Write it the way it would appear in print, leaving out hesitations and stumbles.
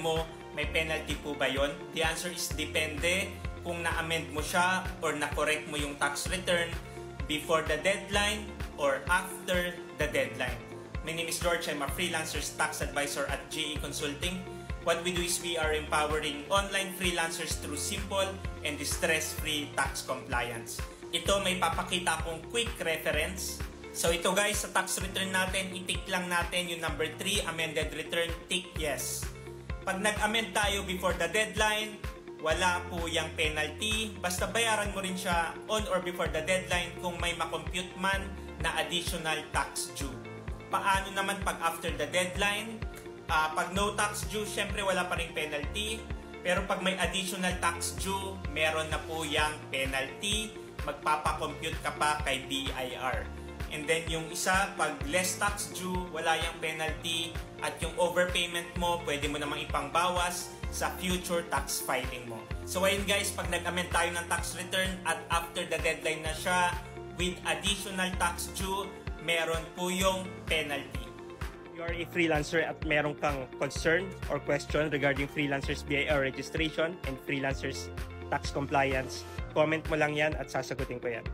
mo, may penalty po ba yon? The answer is depende kung na-amend mo siya or na-correct mo yung tax return before the deadline or after the deadline. My name is George. I'm a freelancer's tax advisor at GE Consulting. What we do is we are empowering online freelancers through simple and stress-free tax compliance. Ito may papakita akong quick reference. So ito guys, sa tax return natin, i-tick lang natin yung number 3, amended return, tick yes. Pag nag-amend tayo before the deadline, wala po yung penalty. Basta bayaran mo rin siya on or before the deadline kung may makompute man na additional tax due. Paano naman pag after the deadline? Pag no tax due, syempre wala pa rin penalty. Pero pag may additional tax due, meron na po yung penalty. Magpapakompute ka pa kay BIR. And then yung isa, pag less tax due, wala yung penalty. At yung overpayment mo, pwede mo namang ipangbawas sa future tax filing mo. So ayun guys, pag nag-amend tayo ng tax return at after the deadline na siya, with additional tax due, meron po yung penalty. You are a freelancer at meron kang concern or question regarding freelancers BIR registration and freelancers tax compliance, comment mo lang yan at sasagutin ko yan.